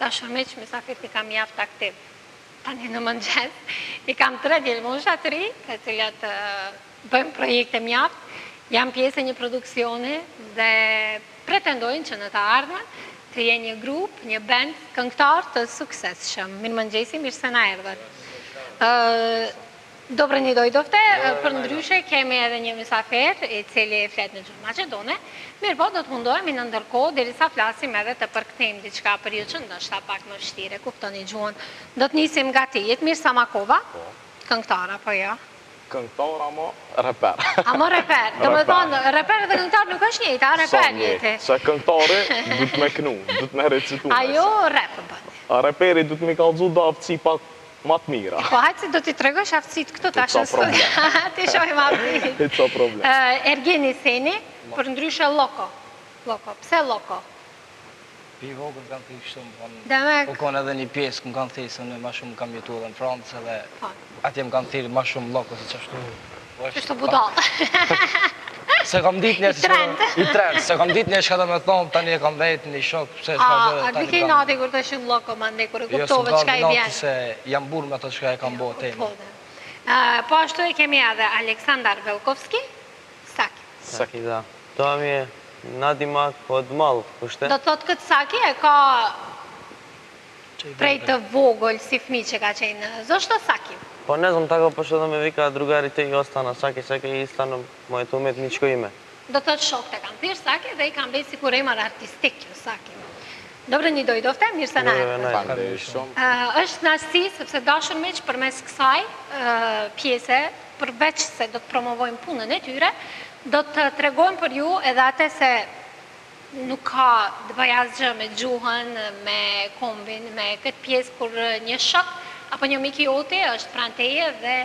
dashur miq, mysafirët I kam javë aktiv. Tani në mëngjes, I kam 3 djelmosha të ri, të cilat bëjmë projekte mjaft, jam pjesë e një produksioni dhe pretendojnë që në të ardhmen të jenë një grup, një band këngëtar të suksesshëm. Mirë mëngjesi, mirë se na erdhët. Dobre një dojdofte, për ndryshe kemi edhe një mysafir I cili flet në gjuhë maqedone, mirë po do të mundohemi në ndërkohë derisa flasim edhe të përkthejmë diçka për ju që ndoshta pak më vështirë, kuptoni gjuhën. Do të nisim nga ti, jetë Mirë Samakova, këngëtar apo jo? Këngëtar ama reper. Ama reper, do me thonë, reper dhe këngëtar nuk është njëjtë, a reper njëjtë. Se këngëtari du të me kënu, du të me recitu. Ajo rap bëni. A reperi du të me kallëzu da aftësi pak matë mira. Po hajtë si do t'i tregosh aftësit këtu tash në studia. Ti shohim aftësit. It's a problem. Ergeni Seni, për ndryshe Loko. Loko, pse Loko? Pi vogël kanë thënë shumë, Demek, po kanë edhe një pjesë ku kanë thënë se unë më shumë kam jetuar në Francë dhe atje më kanë thënë më shumë Loko se çashtu. Kështu budall. Se kam ditë një I trend, se kam ditë një shka dhe me thonë, tani e kam vetë një shok, pse shka dhe... A dike I nati kur të shumë Loko, mande, kur e kuptove qka I vjen? Jo, se jam burë me ato shka e kam bo temi. Po ashtu e kemi edhe Aleksandar Velkovski, Saki. Saki, da. To mi je nadimak od malë, kushte? Do të thotë këtë Saki e ka prej të vogël si fmi që ka qenë, zështë Saki? Po ne znam tako pošto da me vika drugari te I ostana, Saki I stanu moje tu umetničko ime. Do të shok të kam thirë Saki dhe I kam bejë si kur emar artistik ju Saki. Dobre një dojdofte, mirë se na është knaqësi, sepse dashur miq përmes kësaj pjese, përveç se do të promovojmë punën e tyre, do të tregojmë për ju edhe atë se nuk ka dëbajazgjë me gjuhën, me kombin, me këtë pjesë kur një shok apo një miki joti është pranë teje dhe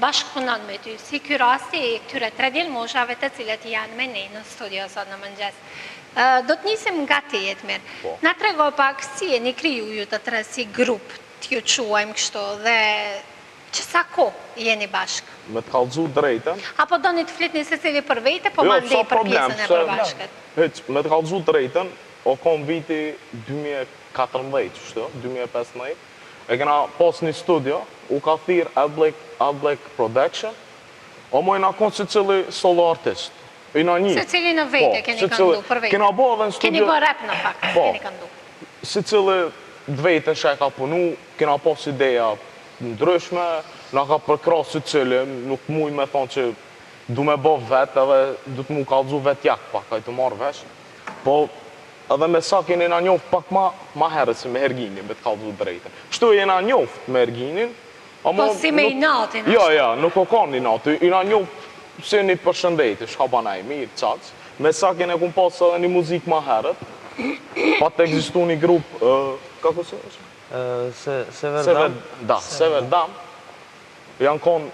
bashkëpunon me ty. Si ky rasti I këtyre 3 djelmoshave të cilët janë me ne në studio sot në mëngjes. Do të nisim nga ti, jetë mirë. Na trego pak si e një kriju ju të tre si grup, t'ju quajmë kështu dhe që sa ko jeni bashkë? Me të kallëzu drejten. Apo do një të flitni se cili për vete, po mandej për pjesën e përbashkët? Me të kallëzu drejten, o kom viti 2014, qështu, 2015, e kena pos një studio, u ka thirë Adblack Production, o mojna konë si cili solo artist. Se cili në vete keni këndu, për vete? Kena bo edhe në studio... Keni bë rap në fakt, keni këndu. Si cili dvete që e ka punu, kena pos ideja ndryshme, na ka përkra si cili, nuk muj me thonë që du me bo vetë edhe du të mu kallëzu vetë jak pak, ka I të marrë vesh. Po, edhe me Sakin jena njoft pak ma herët si me Erginin, me të kallëzu drejten. Kështu jena njoft me Erginin. Po si me inatin? Ja, nuk o ka një inatin. Jena njoft si një përshëndeti, shka banaj, mirë, caks. Me Sakin e kum pas edhe një muzik ma herët. Pa të egzistu një grup, kako se është? Severdam. Da, Severdam. Janë konë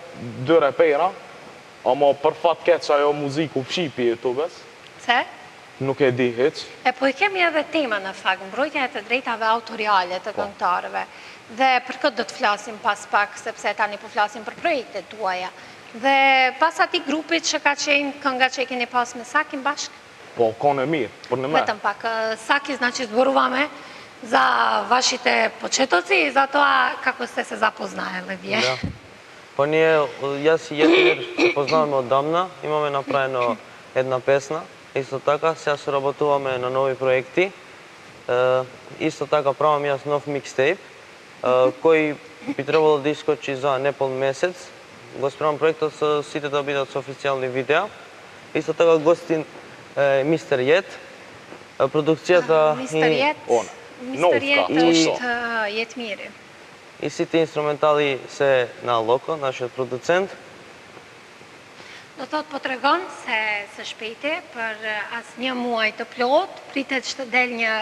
2 repera, ama për fat keq ajo muziku fshipi YouTube-s. Se? Nuk e di hiç. Po I kemi edhe tema në fakt, mbrojtja e të drejtave autoriale të këngëtarëve. Dhe për këtë do të flasim pas pak, sepse tani po flasim për projektet tuaja. Dhe pas atij grupit që ka qenë kënga që I keni pas me Sakin bashkë? Po, konë e mirë, për në me. Vetëm pak, Saki znači zboruvame za vašite početoci, za toa kako ste se zapoznajali vje. Po nije, ja si Jetmir se poznavamo odavna, imamo napravljeno jedna pesna. Isto така, сега се работуваме на нови проекти. Isto така правам јас нов микстейп, кој би требало да искочи за непол месец. Го спремам проектот со сите да бидат со официјални видеа. Исто така гостин Мистер Jet. Продукцијата Мистер Jet është Jetmiri. И сите инструментали се на Loko, нашиот продуцент. Do thot po tregon se së shpejti për asë një muaj të plot, pritet që të del një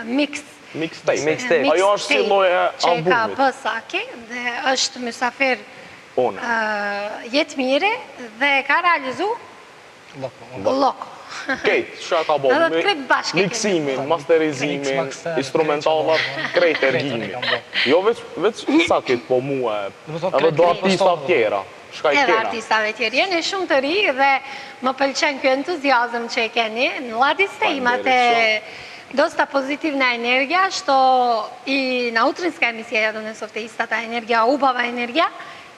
mixtape. Ajo është si lloj albumit. Që ka bë Saki dhe është mysafir Jetmiri dhe ka realizu Loko. Kejt, që ka bo, miksimin, masterizimin, instrumentalat, krejt Ergini. Jo veç Sakit, po mua, edhe do artista tjera. Edhe artistave tjerë, jeni shumë të ri dhe më pëlqen kjo entuziazm që e keni, në ladis te imat e Dosta pozitivna energija, što i na utrinska emisija donesovte ista ta energija, ubava energija,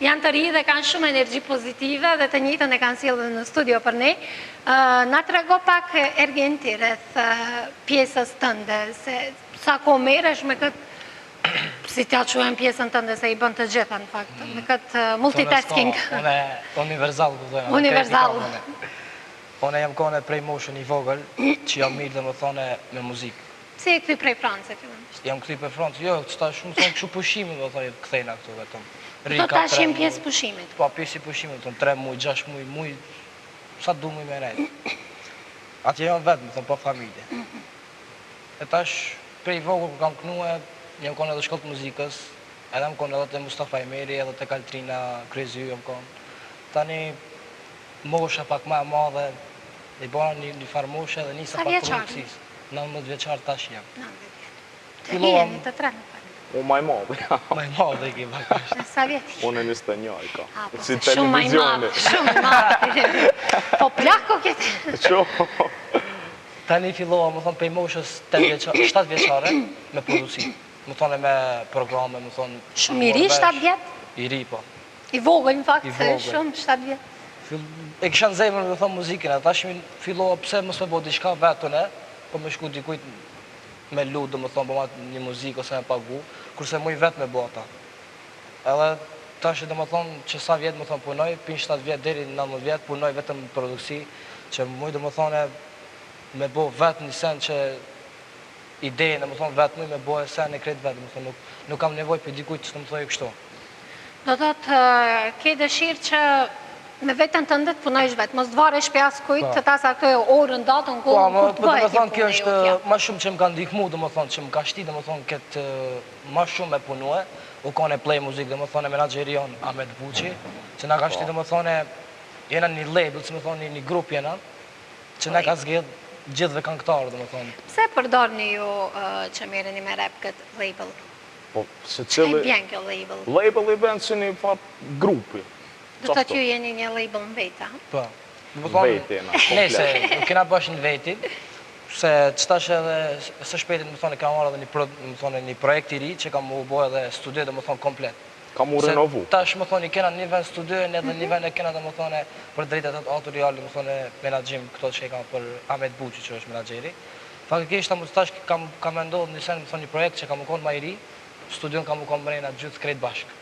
janë të ri dhe kanë shumë energji pozitive dhe të njëjtën e kanë sjellë në studio për ne. Na trego pak Ergenti rreth pjesës tënde, se sa ko merresh me këtë, si t'ja quajmë pjesën tënde, se i bën të gjitha në fakt, me këtë multitasking. Unë universal, këtojnë. Universal. Unë jam kone prej moshën i vogël, që jam mirë dhe më thone me muzikë. Si e këthy prej Francë, fillimisht? Jam këthy për Francë, jo, që ta shumë thonë këshu pushimit, dhe thonë, këthejna këtu vetëm. Do ta shem pjesë pushimit? Po, pjesë i pushimit, thonë, 3 muj, 6 muj, sa du muj me nejtë. Atje jam vetë, më thonë, po familje. E tash, prej vogël, kam knue, jam kone edhe shkollë të muzikës, edhe më kone edhe të Mustafa Emeri, edhe të Kaltrina Kryzy, jam kone. Tani, mosha pak ma e madhe, i bona një farë moshe dhe njësa pak produksis. 19 vjeqar tash jam. 19 vjeqar. Të jeni të tre në parë. Unë maj madhe, ja. Maj madhe i ki bakash. Në sa vjeti? Unë e 21 ka. Si Shumë maj madhe, televizioni. shumë madhe. Po plako këti. Qo? Tani fillova, më thonë, pej moshës 7 vjeqare me produksi. Më thonë me programe, më thonë... Shumë i ri 7 vjetë? I ri, po. I vogël, në fakt, I se vogël. shumë 7 vjetë. E kisha në zemër me thonë muzikën, e tash fillova pse mos me bo diçka vetën po me shku dikujt me lutë, dhe më thonë, po ma një muzikë ose me pagu, kurse muj vetë me bo ata. Edhe tash dhe më thonë që sa vjetë më thonë punoj, pin 7 vjetë deri 19 vjetë punoj vetëm në produksi, që muj dhe më thonë me bo vetë një sen që ideje në më thonë vetë muj me bo e sen e kretë vetë, më thonë nuk kam nevoj për dikujt që të më thojë kështu. Do të të ke dëshirë që me vetën të ndët punojsh vetë, mos të varesh për askujt të ta saktoj orën, datën, Po, kur të bëhet thonë, kjo është ma shumë që më ka ndihmu, dhe më thonë, që më ka shti, dhe më thonë, këtë ma shumë me punue, u kone Play Music, dhe më thonë, menagerion Ahmed Buqi, që na ka shti, dhe më thonë, jena një label, që më thonë, një grup jena, që na ka zgjedh gjithve këngëtarë, dhe më thonë. Pse përdorni ju që merreni me rap këtë label? Po, se Që i cili... bjen kjo label? Label i ben si një farë grupi. Do të që jeni një label në veta? Po. Veti jena, Nese, komplet. nuk kena bash një veti, se qëtash edhe së shpetit, më thonë, kam marrë edhe një projekt i ri, që kam u bo edhe studio, dhe më thonë, komplet. Kam u renovu. Tash, më thonë, i kena një vend studio, edhe një vend e kena, dhe më thonë, për drejtet atë autoriali, më thonë, menagjim, këto që i kam për Ahmed Buqi, që është menagjeri. Faktikisht, tash kam mendohë një sen, më thonë, një projekt që kam u konë ma i ri, studion kam u konë mrejna gjithë krejt bashkë.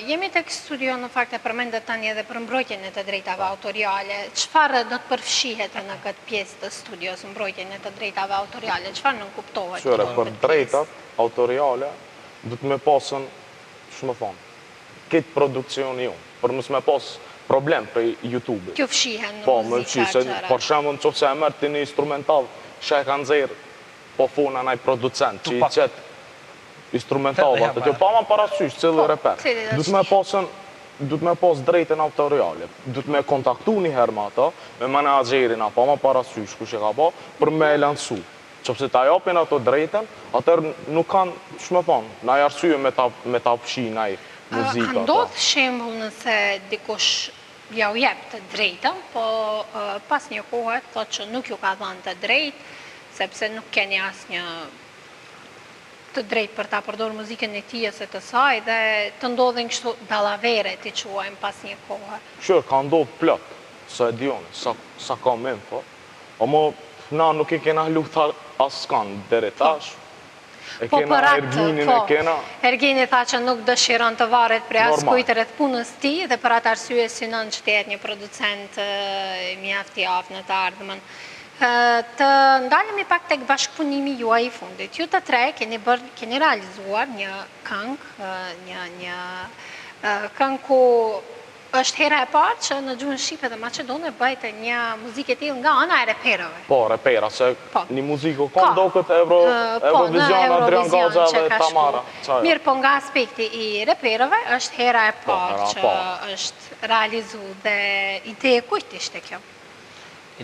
Jemi të këtë studio në fakt e përmendet tani edhe për mbrojtjen e të drejtave autoriale. Çfarë do të përfshihet në këtë pjesë të studios, mbrojtjen e të drejtave autoriale? Çfarë nuk kuptohet? Qëre, për drejtat autoriale, du të me pasën, shumë thonë, këtë produkcioni ju, për mësë me pasë problem për YouTube-i. Kjo fshihen në Po, më muzika, se qëra. për shembull nëse e merr ti një instrumental, që e ka nxjerr po fona ai producent që i qet instrumentallat, atë pa më parasysh cili reper. Du të me pas drejtën autoriale, du të me kontaktu një herë me ata, me menaxherin apo më parasysh kush e ka pa, për me e lansu. Qëpse ta japin ato drejtën, atër nuk kanë, shme thonë, na arsye me ta fshi naj muzika. Ndodh shembull nëse dikush ja u jep të drejtën, po pas një kohe thotë që nuk ju ka dhënë të drejtë, sepse nuk keni asnjë të drejtë për ta përdorur muzikën e tij ose të saj dhe të ndodhin kështu dallavere ti quajmë pas një kohe. Sure, ka ndodhë plot, sa e dioni, sa ka me info, ama na nuk i kena lutar askan deri tash. E Po kena për atë, Erginin, po. e kena... Ergini tha që nuk dëshiron të varet për Normal. askujt rreth punës tij dhe për atë arsye synon që të jetë një producent mjaft i aftë në të ardhmen. Të ndalemi pak tek bashkëpunimi juaj i fundit. Ju të tre keni realizuar një këngë, një këngë ku është hera e parë që në gjuhën shqipe dhe maqedone bëhet një muzikë e tillë nga ana e reperave. Po, repera, se Po. një muzikë Ka. ka do këtë Eurovision, Adrian Gaza dhe Tamara. Mirë, po nga aspekti i reperave është hera e parë hera e që parë. është realizu dhe ide e kujt ishte kjo?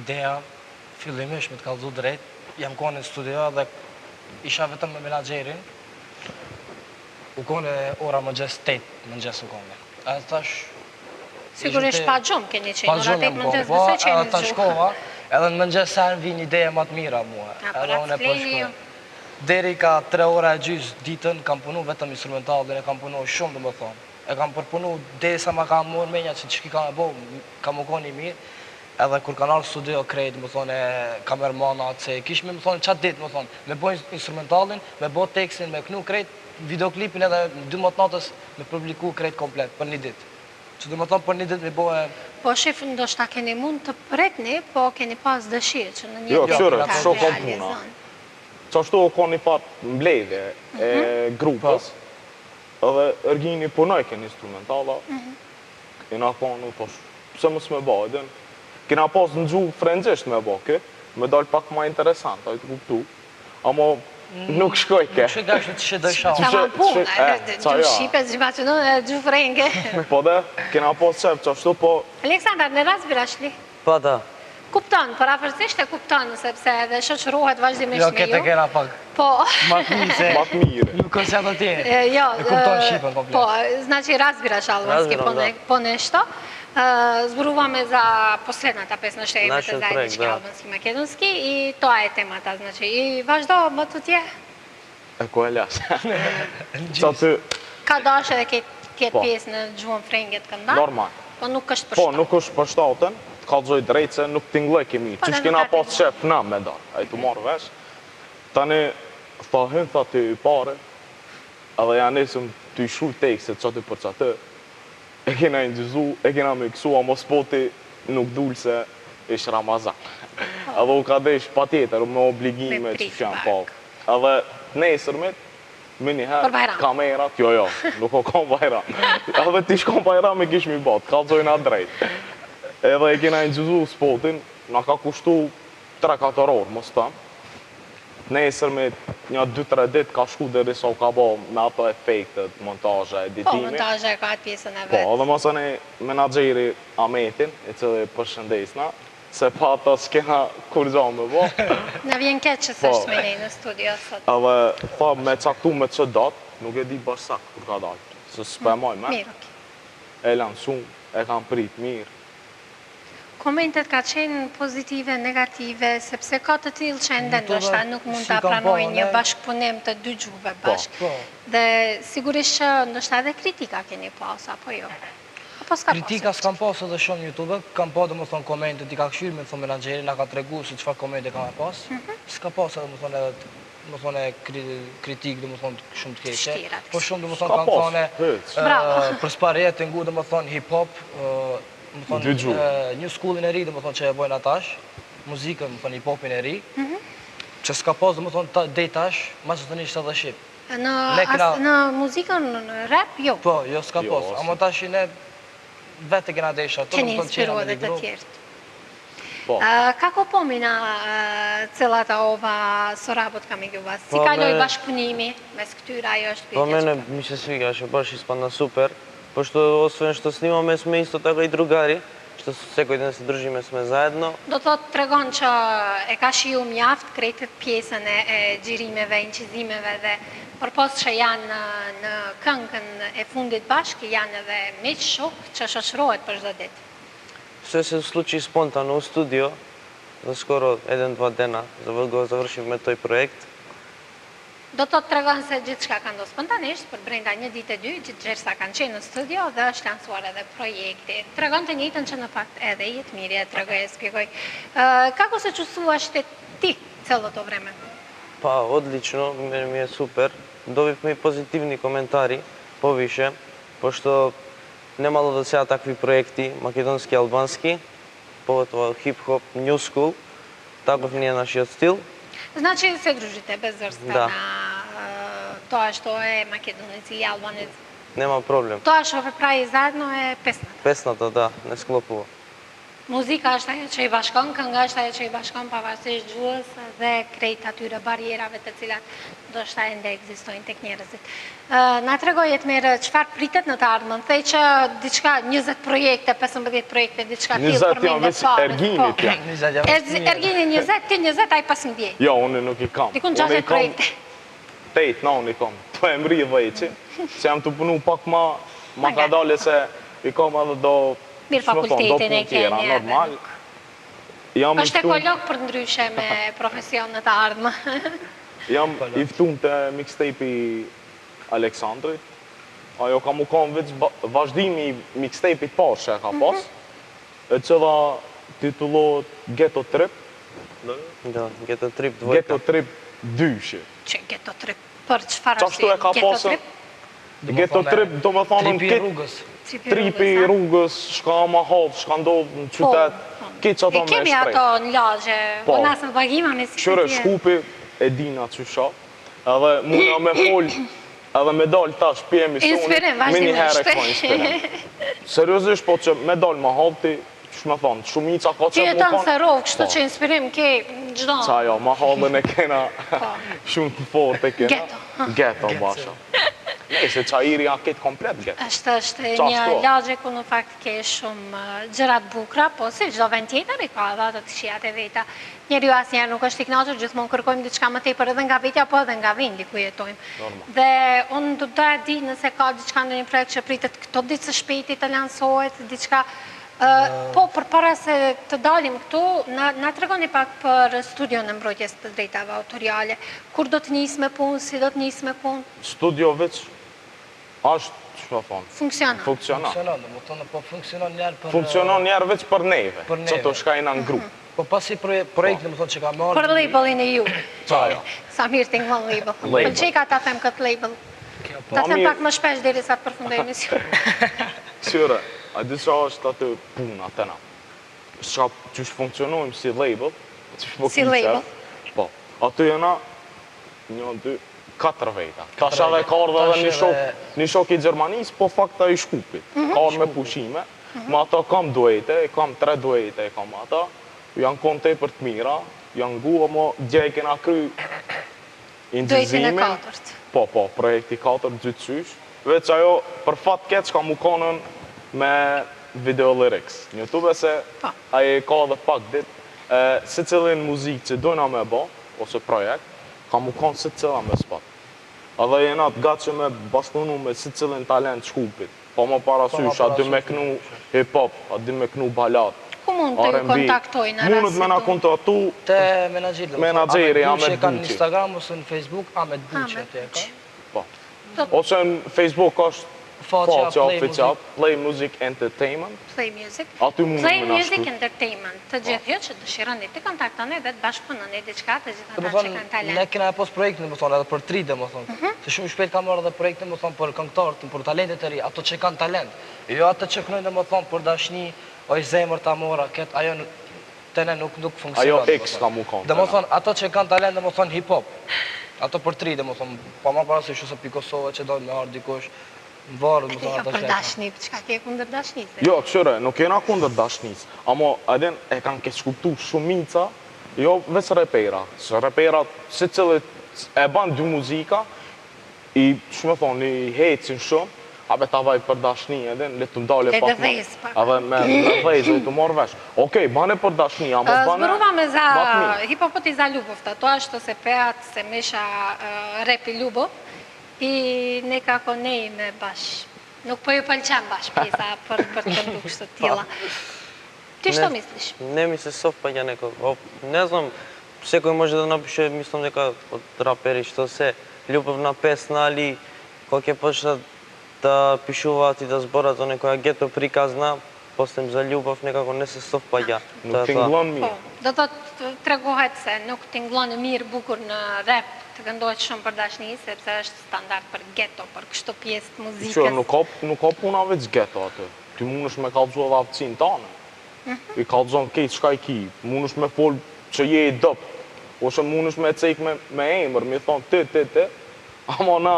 Ideja, fillimisht me të kallëzu drejt, jam kone në studio dhe isha vetëm me menaxherin, u kone ora mëngjes 8 mëngjes u kone. E tash... Sigurisht pa gjumë keni qenë, Pa ora gjumë 8 jam mëngjes kone, dhe se po, qeni ta gjumë. shkova, Edhe në mëngjes sen vinë ideja më të mira mua. Për atë fleni ju. Deri ka 3 ora e gjys ditën, kam punu vetëm instrumentalin, e kam punu shumë dhe më thonë. E kam përpunu deri sa ma kam morë menja që që ki ka me bo, kam u koni mirë. Edhe kur kanë ardhur studio krejt, më thonë, kamermanat, se kish me më thonë qatë ditë, më thonë, me bo instrumentalin, me bo tekstin, me knu krejt, videoklipin edhe 12 natës me publiku krejt komplet, për një ditë. Që dhe më thonë për një ditë me bo e... Po shif, ndoshta keni mund të prekni, po keni pas dëshirë që në një Jo, ditë këshyre, ta kështu kom puna. realizon. Qashtu o ka një farë mbledhje e grupës, edhe Ergini punoj kënë instrumentala, kena konu tosh, pëse mos me bajden, kena pas në gjuhë frenzisht me bake, me dal pak ma interesant, a i të kuptu, ama nuk shkoj ke. Nuk shkoj kështu që doj shamë. Qa ma punë, ca gjuhë ja. shqipe, zhjima që në gjuhë frenge. Po dhe, kena pas qef qashtu, po Aleksandar, në ras birashli? Pa da. Kupton, për afërsisht e kupton, sepse edhe shoqërohet vazhdimisht Jo, me kete ju. kena pak. Po, Ma të mirë se... ma të mire. Nuk koncert atje. jo, E kupton Shqipën komplet. Po, znači разбираш албански Разбирам, по нешто. Зборуваме за последната песна што имате Нашиот проект, заеднички да. албански македонски и тоа е темата, значи. И важно мототје, E ko e las. Qa ty, ka dashe dhe këtë Po. pjesë në gjuhën frenget kënda, normal. po nuk është për Po, shtatë. nuk është për shtatën, të kalzoj drejtë se nuk t'ingloj kemi. Po, Që dhe shkina nuk ka pas t'ingloj. qef na me dalë, a i të marrë vesh. Tani, tha hyn, tha ty pare, edhe janë nesëm të i shru tekstet qatë për qatë, e kena ingjizu, e kena me kësu, ama spoti nuk dulë se ish Ramazan. Edhe u ka desh pa tjetër, me obligime Me që prit janë pak. pak. Edhe nesërmit, me Për njëherë, Bajram. kamerat, jo, nuk o kam Bajram. Edhe ti shkon Bajram e kish mi bat, kalzojna drejt. Edhe e kena ingjizu spotin, na ka kushtu 3-4 orë, mos tam. Nesër me një 2-3 ditë ka shku deri sa u ka bo me ato efektet, montajë, Po, editimi. montazhe ka atë pjesën e Po, vetë. edhe mësën e menagjeri Ametin, i cili përshëndesna, se pa ata s'kena kur gja me bo. Në vjen keq që Po. s'është me ne në studio sot. Edhe tha me caktu me që datë, nuk e di bashkë kur ka dalë. Se s'pe moj me, Mirë, okej. e lanë shumë, e kam prit mirë. Komentet ka qenë pozitive, negative, sepse ka të tillë që ende YouTube, ndoshta nuk mund si ta kam pranojnë po, një ne? bashkëpunim të dy gjuhëve bashkë. Po. Dhe sigurisht që ndoshta edhe kritika keni pas, apo jo? Apo s'ka Kritika s'kam pas edhe shumë në YouTube, kam pas dhe më thonë komentet, i ka këshyrë me thonë menageri, na ka tregu se çfarë komente ka me pas. S'ka pas edhe më thonë edhe më thonë kritik dhe më thonë shumë të keqe. Vështira, Po shumë dhe më thonë S'ka kanë pas, thonë hiç. Bravo. për sparjet e ngu dhe më thonë hip-hop, më Dy thonë gjuhë. një skullin e ri dhe më thonë që e bojnë atash, muzikën, më thonë hip-hopin e ri, që s'ka pas dhe më thonë dej tash, ma që të një shtë edhe shqip. Ne kena- Në muzikën në rap, jo. Po, jo s'ka Jo, pas, ose- ama tash i ne vete kena desha. to Keni më thonë inspiru qena me edhe një të grup. tjertë. Po. Kako pomina celata ova sorabot kami vas? Si Po, kaloi me- bashkëpunimi mes këtyre, ajo është Po pyetja. mene mi se sviga që baš ispadna super, pošto osvojen što snimame sme isto tako i drugari, što sekoj den se družime sme zajedno. Do të tregon që e ka shiju mjaft krejtë pjesën e xhirimeve, inqizimeve dhe përpos që janë në këngën e fundit bashkë, janë edhe miq shok që shoqërohet për çdo ditë. Sve se sluči spontano u studio, za skoro 1-2 dana go završim me toj projekt. Do të tregon se gjithçka ka ndodhur spontanisht, për brenda një ditë e dy, gjithçka kanë qenë në studio dhe është lansuar edhe projekti. Tregon të njëjtën që në fakt edhe Jetmirja tregoj e spjegoj. Kako se čuvствуваш ti celo to vreme? Pa, odlično, meni mi je super. Dobivme i pozitivni komentari, poviše, pošto nemalo do сега takvi projekti, makedonski, albanski, pogotovo hip-hop, new school, takov nije našiot stil. Znači se družite bez vrsta Da. na тоа što je makedonec i albanec. Nema problem. Тоа što vë pravi zajedno je pesната. Pesnata, da, ne sklopува. Muzika është ajo që i bashkon, kënga është ajo që i bashkon pavarësisht gjuhës dhe krejt atyre barierave të cilat ndoshta ende ekzistojnë tek njerëzit. Na tregoj Jetmir, çfarë pritet në të ardhmen? Thej që diçka 20 projekte, 15 projekte, diçka tillë 20 përmend janë veç Erginit janë. Ergini 20, ti 20, ai 15. Jo, unë nuk i kam. Dikun Unë i 60 kam projekte. 8, no, unë i kam. Po e mri dhejqi, se jam të punu pak ma ka dale se i kam edhe do... Mirë, ç'më thon, do fakultetin e punë tjera, keni edhe normal. nuk. Jam Është ekolog për ndryshe me profesionet e ardhme. Jam i ftuar te mixtape-i Aleksandrit. Ajo ka mu kanë veç vazhdimi i mixtape-it parë që e ka pas, e cila titullohet Ghetto Trip. Da, Ghetto Trip 2. Ghetto Trip 2. Që Ghetto Trip, për çfarë Qashtu e ka pasën Ghetto Trip, do me thonë Tripi i rrugës. tripi i rrugës, shka ma hap, shka ndodhë në qytet, kitë që ato me kemi shprej. ato në lagje, Po. o nasë në bagima me si Qyre, shkupi e dina që sha, edhe muna me fol, edhe me dal tash pi emisionin, Inspirim, me një herë vazhdimisht. këto inspirim. Seriozisht, po që me dal ma hapti, që me thonë, shumica ka Ti që e mu tonë se kanë. rovë, kështu Po. që inspirim ke gjdo. Qa jo, ma hallën e kena shumë të fort e kena. Ghetto. Ghetto, basha. Nëse qajiri a ketë komplet ghetto. Është Qa një shto? lagje ku në fakt ke shumë gjërat bukra, po si çdo vend tjetër i ka edhe ato të këqijat e veta. Njeriu asnjëherë nuk është i kënaqur, gjithmonë kërkojmë diçka më tepër edhe nga vetja, po edhe nga vendi ku jetojmë. Normal. Dhe unë do të di nëse ka diçka në një projekt që pritet këto ditë së shpejti të lansohet, diçka po, përpara se të dalim këtu, na tregoni pak për studion e mbrojtjes të drejtave autoriale. Kur do të nisë me punë, si do të nisë me punë? Studio veç është, që me thonë, Funksionon. funksionon. Funksionon, do më thonë, po funksionon njerë për... Funksionon njerë veç për neve, Për që neve. të shkajna në grupë. Po pasi projekti, do më thonë, që ka marrë... Për labelin e ju. Qa jo. Samir Tingman label. Label. Pëlqej ka ta them këtë label. Kjo, po. Ta them mirë. pak më shpesh deri sa të përfundoj emisionin. Syre, a di qa është atë puna të na? Qa që funksionojmë si label, Si label? Po, aty jena 1, 2, 4 vejta. Tash edhe vejta. ka ardhë edhe Tash një shok i Gjermanisë, po fakta i Shkupit. Ka ardhë me pushime, ma ato kam duajte, kam 3 duajte, kam ata, janë konte për të mira, janë gua, mo dje i kena kry Duetin e inxizimin. katërt. Po, projekti 4 gjytësysh. Veç ajo, për fat keq ka mu konën me video lyrics. Në YouTube se Po. aje ka dhe pak dit, se cilin muzikë që dojna me bo, ose projekt, ka mu konë se cila me spat. Edhe jena të gatë që me bastunu me se cilin talent Shkupit. Po më parasysh, a dy me knu hip-hop, a dy me knu balat, Ku mund të ju R&B. kontaktojnë në Mundet me na kontaktu, Te menagjeri, Menaxheri, Ahmet Ahmet Buçi, ka në Buçi. Instagram ose në Facebook, Ahmet Buçi Ahmet aty e ka. Buçi. po. Do- Ose në Facebook është Faqja faqja Play oficial, Music. Play Music Entertainment. Play Music. Aty mund Play me na Music shkruaj. Entertainment. Të gjithë ju që dëshironi të kontaktoni dhe të bashkëpunoni diçka të gjithë Do më ata që thonë, kanë ne talent. kena e pos projektin, do më thonë, edhe për 3 dhe më thonë. Se shumë shpejt ka marrë edhe projektin, më thonë, për këngëtarët, për talentet e ri, ato që kanë talent. Jo ato që kënojnë, dhe më thonë, për dashni, oj zemër ta mora, këtë, ajo të ne nuk funksionon. Ajo X ka mu konë. Dhe më thonë, ato që kanë talent, dhe më thonë, hip-hop. Ato për 3 dhe më thonë, pa marrë parasysh ose pi Kosovë që dojnë me ardhë dikush, në varë, më thonë, Jo ato për që e kanë. dashni, për çka ti e kundër dashnisë. Jo, qëre, nuk jena kundër dashnis, amo edhe e kanë keq kuptu shumica, jo veç repera. Se reperat, se cilët e ban dy muzika, i shumë thonë, i hecin shumë, abe ta vaj për dashni edhe, le të mdale Le pak të vez pak. Edhe me dhejzë, le të morë vesh. Okej, bane për dashni, amo bane... Zbërova me za vatmi. hip-hopot i za Ljubov, to ashtu se peat se misha rap i Ljubov i ne kako ne me bash. Nuk po ju pëlqen bash pjesa për të këndu kështu të tilla. Ti što misliš? Ne mi se совпадя некako. Не знам, секој може да напише, мислам дека од рапери што се љубов на песна, али кога ќе почнат да пишуваат и да зборат за некоја гето приказна, после за љубов некако не се совпаѓа. Nuk t'inglon Po, mirë. do të tregohet se nuk t'inglonë mirë bukur në rap, të këndohet shumë për dashni, sepse është standard për ghetto, për kështu pjesë të Qërë, muzikës. nuk ka puna veç ghetto atë. Ti mund është me kalëzu edhe aftësin tane. I kalëzon kejtë shka i ki. Mund është me folë që je i dëp. Ose mund është me cek me emër, me thonë ti. Ama na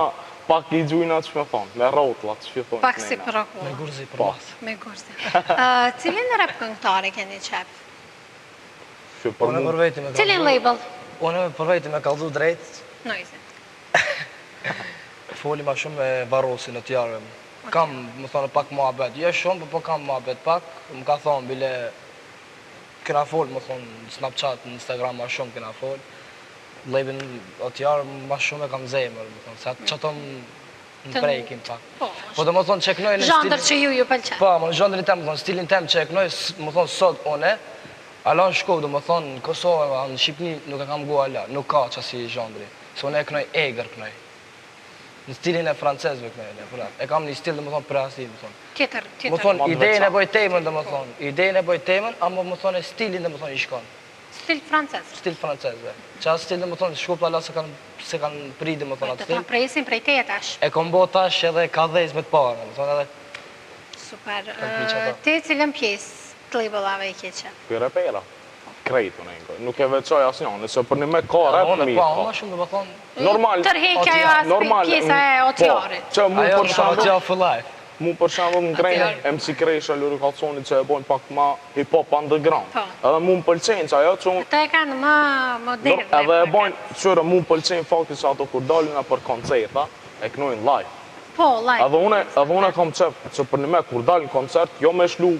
pak i gjujna që me thonë, me rotla që fi thonë. Pak si Me prokull, gurzi për Po. mas. me gurzi. Cilin rap këngëtare keni qef? Që për Unë mu, për veti me Cilin kallzu. label? Unë për veti me kallzu drejt, Noise. foli ma shumë me Barosin e tjarëm. Kam, më thonë, pak muhabet. Jo shumë, po kam muhabet pak. Më ka thonë, bile, këna folë, më thonë, në Snapchat, në Instagram, ma shumë këna folë. Lejbin o tjarë, ma shumë e kam zemër, më thonë, se atë që ato më prejkin pak. Po, Po do më thonë, që e kënoj në Zhandër që ju pëlqen. Po, më në zhëndërin tem, më thonë, stilin tem që e kënoj, më thonë, sot une, Ala në Shkop, do më thonë, në Kosovë, në Shqipni nuk e kam gu ala, nuk ka që si zhandri. Se unë e kënoj eger kënoj. Në stilin e francezve kënoj, e kam një stil, do më thonë, për asi, më thonë. Tjetër. Më thonë, idejnë e boj temën, do më thonë, idejnë e boj temën, ama më thonë, e stilin, do më thonë, i shkon. Stil francez. Stil francezve. Që asë stil, do më thonë, Shkop ala se kanë pri, do më thonë, atë Do të stil. presim prej teje tash. E kom bo tash edhe ka dhejz me të parë, do më thonë, edhe Super. qata. Ti cilën pjesë të libëllave i keqe? Për repera. Krejt unë e nuk e veçoj asë një, nëse për një me ka rap unë mirë. pa, ka. unë shumë, do më thonë, Normal. Tërheqja jo as pjesa e otjarit. Që mu ajo për në shembull, otja for life. mu për shembull më grejnë Atëherë. MC Kresha, Luri Kalsoni që e bojnë pak ma hip-hop underground. Po. Edhe mu më pëlqenë që ajo që unë Ata e kanë më moderne. edhe e bojnë qërë mu më pëlqenë fakti që ato kur dalin për koncerta, e knojnë live. Po, live. Edhe une kam qef që për një me kur dalin koncert, jo me shlu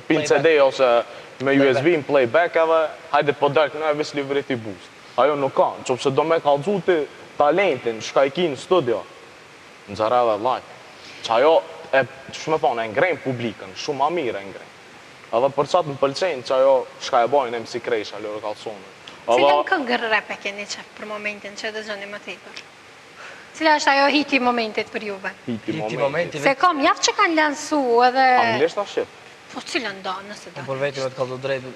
pin CD ose me USB në playback edhe hajde po dalë këna e vis livrit i boost. Ajo nuk ka, që pëse do me kalzu ti talentin, shka i ki në studio, në zara edhe live. Që ajo, që me thonë, e ngrejnë publikën, shumë ma mirë e ngrejnë. Edhe për qatë më pëlqenë që ajo shka e bojnë MC Kresha, Lori Kalsoni. Cilën këngër rap e keni qef për momentin që dëgjoni më tepër? Cila është ajo hiti i momentit për juve? Hiti Hiti momenti. momenti. Se kam jaftë që kanë lansu edhe... Anglisht a shqip. Po cilën do, nëse do. Por vetë me të kallu drejt,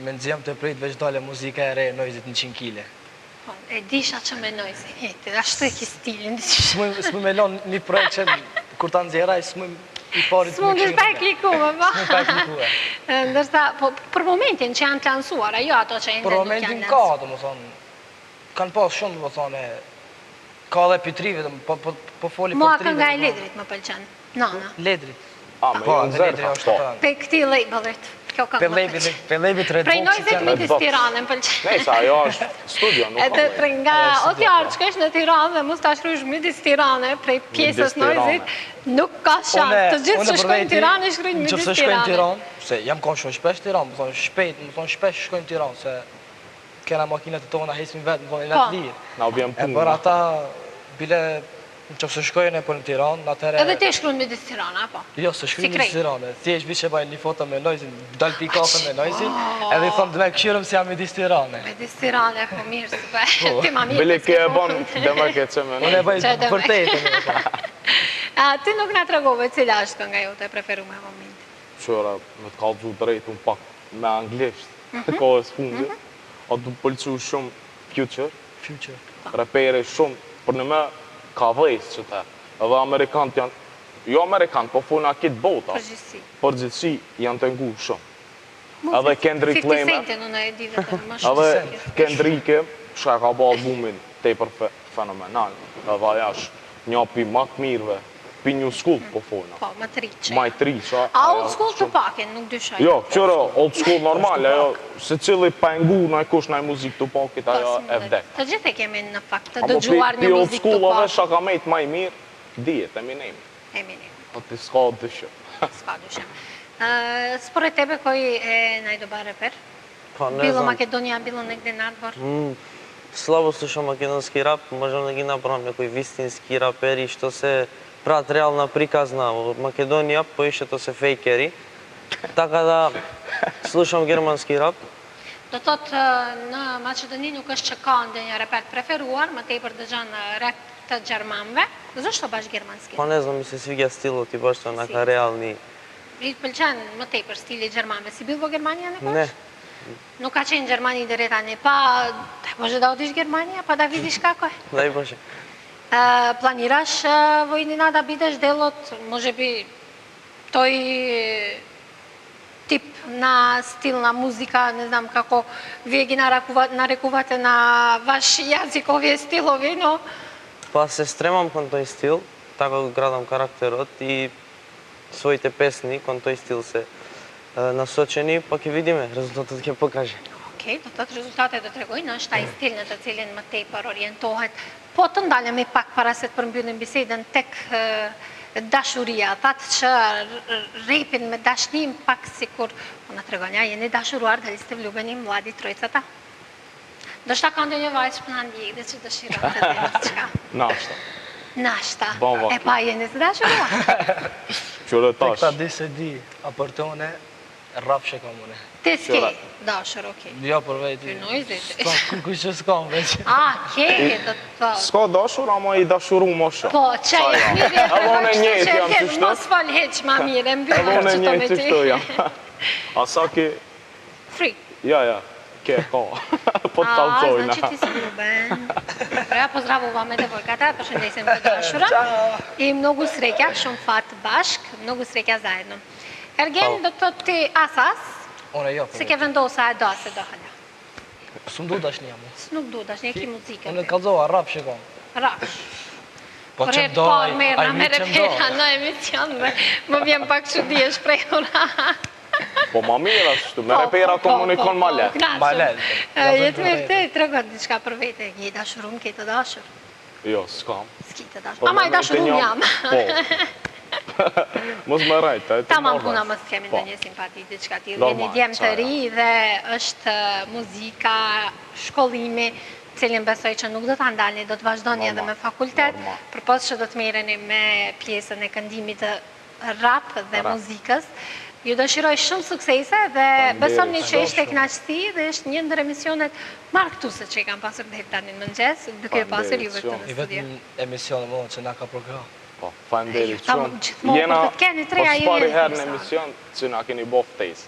me nëzjem të prit veç dale muzika e re, nojzit në 100 kile. Po, e disha që menoj se heti, ashtu e ki stilin. S'mu me lon një projekt që kur ta nxjerraj, s'mu i parit S'mu në shpe klikume, po. S'mu pa klikuar. Ndërsa, po, për momentin që janë të lansuar, ajo ato që ende Për nuk momentin janë ka, lansuar. do më thonë, kanë pas shumë, do më thonë, ka dhe pitrive, po foli Mua për trive. kënga e Ledrit më pëlqen. Nana. Ledrit. A, me Po, ju dhe nëzërë, Ledri është po. të Pe këti labelit. Kjo këngë më pëlqen. Për lebit Red Prej Box. nojzit Red mitis Box. Tiranë më pëlqen. Nejsa, ajo është studio, nuk Edhe ka. prej nga otjarë që kesh në Tiranë dhe mos të ashkrysh midis Tirane, prej pjesës nojzit, nuk ka shansë. Të gjithë që shkojnë Tiranë, shkojnë midis Nëse shkojnë Tirane. Tiranë, se jam konë shumë shpesh Tiranë, më thonë shpejt, më thonë shpesh shkojnë Tiranë, se kena makinat të tona, hesim vetë, më thonë i Po. natë lirë. Na u bjem E punë. për ata, bile, që se shkojnë e për në Tiranë, atëherë... Edhe ti shkruan midis Tirana, apo? Jo, se shkojnë krejt. në Tiranë, thjesht vi që bajnë një foto me Lojzin, dal pi kafe me Lojzin, edhe i thonë dhe me këshirëm se jam midis Tirane. Midis Tirane, po mirë, super. Ti ma mirë. Bile të ke e s'ke bon punë. dhe me ke që me Unë e bëj Që dhe me. vërtetën. Ti nuk nga të regove cila është kënga jote e preferume në momentin. Qëra, me të kalëzu drejt unë pak me anglisht, të kohës fundit. A du pëlqu shumë Future, Future. repere shumë, për në me ka vejs që te. Edhe Amerikanët janë, jo Amerikanët, po funa kitë bota. Përgjithsi. Përgjithsi janë të ngu shumë. Edhe Kendrick 50 Lamar. Centin unë e di vetëm më Edhe shumë. Kendrick'e, shka ka ba albumin tepër fenomenal. Edhe aja është një pi më të mirëve, pi New School po fona. Po, më të rriqe. Maj tri, qa. A old school të pakin, nuk dyshoj. Jo, qëra, old school normal, ajo, se cili pa e ngu në e kush në e muzikë të pakit, ajo e vdek. Të gjithë e kemi në fakt të Apo dëgjuar pi një old muzikë të school edhe pak. shaka mejt maj mirë, dijet, Eminem. Eminem, Po ti s'ka dëshë. s'ka dyshim. Spore tebe koji najdo bare per? Pa ne Bilo znam. Makedonija, bilo negde nadbor? Slabo slušam makedonski rap, možda ne gi napravim nekoj vistinski raperi što se prat realna prikazna u Makedonija, po išće to se fejkeri. Така да slušam germanski rap. Do thot në Maqedoni nuk është që ka ndonjë reper të preferuar, më tepër dëgjon rap të gjermanëve. Zašto baš gjermanski? Pa ne znam, mi se sviđa stilot i baš to onaka realni. I pëlqen më tepër stili gjermanëve. Si bil vo Gjermania nekoć? Ne, Nuk ka qenë Gjermani deri tani, pa može da odish Gjermania, pa da vidish kako je. daj Bože. Planiraš vojnina da bideš delot, može bi toj tip na stilna muzika, ne znam kako vi gi narekuvate na vaš jazik ovje stilovi, no Pa se stremam kon toj stil, tako gradam karakterot i своите песни кон тој стил се насочени, па ќе видиме, резултатот ќе покаже. Okej, do të rezultatet do të tregojnë është ai stil në të cilin më tepër orientohet. Po të ndalemi pak para se të përmbyllim bisedën tek dashuria. Thatë që repin me dashnim pak sikur, po na tregon ja, jeni dashuruar, dali ste vljubeni mladi trojcata. Do shta ka ndonjë vajzë që na ndjek dhe që dëshiron të dhe diçka. Nashta. Nashta. Bon, E pa jeni të dashuruar. Qëre Tek ta tash. di se di, a për tone, Rap që kam une. Ti s'ke dashur, okej. Jo, për vejti. Pynoj zeti. Kush që s'kam veç. Ke, do të thotë. S'ka dashur, ama i dashuru më shumë. Po, qaj, mirë, Edhe unë e njëjtë jam që shtu. mos fal heq ma mirë, e Edhe mbyllë unë e që të me njëjtë ti. që shtu jam. Asa ki, Free. ja, ke ka. Po të kalzojna. Znači ti si Ruben. Ja pozdravova me devojkata, përshëndesim të dashura. I mnogo sreća, shumë fat bashk, mnogo sreća zajedno. Ergen, do të thotë ti asas, Unë jo, se për ke vendosa e do se do hala. S'm du dash një mu. S'nuk du, dash një ki muzike. Unë kalzova rap që kam. Rash. Po Por që herë do, parë merë, na mi mere që pera do. në emisión, më vjen pak që di e shprehura. Po ma mirë ashtu, me repera komunikon ma let. Ma let. Jetë me te, tregon diçka për vete, një dashurum ke të dashur. Jo, s'kam. S'ki të Po, dashur. Ama i dashurum me jam. Po. Mos më rajtë, e të Tamam marrë. puna mos kemi Po. ndonjë simpati diçka tillë. Normal, Jeni djem të çfarë? ri dhe është muzika, shkollimi, cilin besoj që nuk do ta ndalni, do të vazhdoni edhe me fakultet, Normal. përpos që do të merreni me pjesën e këndimit të rap dhe muzikës. Ju dëshiroj shumë suksese dhe besoni që ishte kënaqësi dhe është një ndër emisionet marktuese që i kam pasur deri tani në mëngjes, duke pasur juve këtu në I studio. vetëm emisionë më që na ka program. Po, faleminderit Tam shumë. gjithmonë kur të keni treja po s'pari jeni herë në sa. emision që na keni bo ftesë.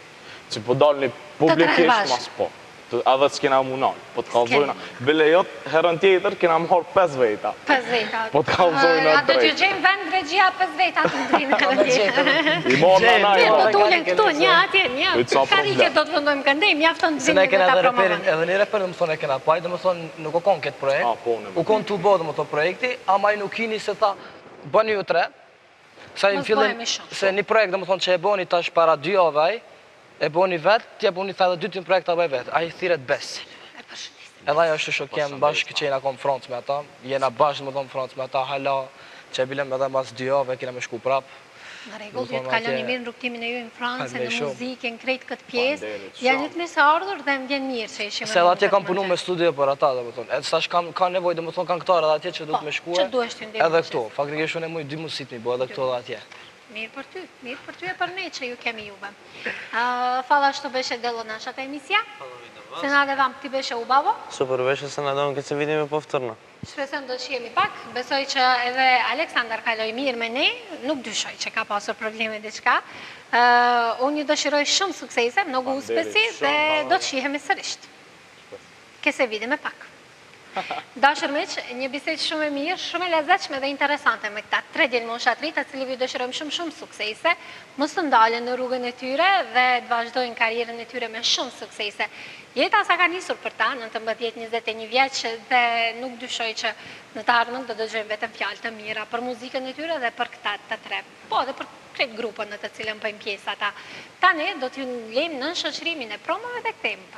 Që po dalni publikisht bashkë. mas po. Edhe s'kena munon, po të kalzojna. Bile jot, herën tjetër, kena më horë 5 veta. 5 veta. Po të kalzojna A do t'ju drejt. gjejmë vend regjia 5 veta të ndrinë në vjetë. I morë në Ne do najma. t'ullen këtu, një atje, një Ujtë sa karike problem. do të vendojmë këndej, mjafton të Se ne zinë kena dhe ta edhe reperin, promovani. edhe një reperin më thonë e kena paj, dhe më thonë nuk o konë këtë projekt. A, po, në U konë të bo dhe më thonë projekti, ama i nuk kini se tha, bëni ju tre. Sa i Mos fillin, bëhemi shumë. se një projekt dhe më thonë që e boni tash para 2 javëj, e boni vetë, tje boni tha edhe 2 projekt të bëj vetë. A i thiret bes. E përshëndesim. Edhe ajo është që kem bashkë që jena kom Francë me ata, jena bashkë më thonë Francë me ata, hala që e bilem edhe mas 2 javë, kena me shku prapë. Në rregull, Do ju thonë të kaloni atje- mirë në rrugtimin e ju në Francë, Faleminderit në shumë. muzikë, në krejt këtë pjesë. Faleminderit Janë shumë. një të misë ardhur dhe më vjen mirë që ishim. Se edhe atje kam punu me studio për ata, dhe më thonë. Edhe sash ka nevojë, dhe më thonë, kanë këtarë edhe atje që du të me shkue. që duhesh t'ju ndihmosh. Edhe këto, faktikisht unë e muj 2 musit mi bo, edhe këto edhe atje. Mirë për ty e për ne që ju kemi juve. Fala što беше дело нашата емисија. Se nadevам ti беше убаво. Super, беше се надевам ќе се видиме повторно. Shpresojmë do të shihemi pak. Besoj që edhe Aleksandar kaloi mirë me ne, nuk dyshoj që ka pasur probleme diçka. Unë ju dëshiroj shumë suksese, mnogo uspesi dhe do të shihemi sërish. Ke se vidime pak. Dashur miq, një bisedë shumë e mirë, shumë e lezetshme dhe interesante me këta 3 djelmosha të ri, të cilëve ju dëshirojmë shumë suksese, mos të ndalen në rrugën e tyre dhe të vazhdojnë karrierën e tyre me shumë suksese. Jeta sa ka nisur për ta, 19-21 vjeç dhe nuk dyshoj që në të ardhmen do dëgjojmë vetëm fjalë të mira për muzikën e tyre dhe për këta të tre. Po, dhe për këtë grupën në të cilën bëjmë pjesë ata. Tani do t'ju lejmë në shoqërimin e promove dhe kthehemi.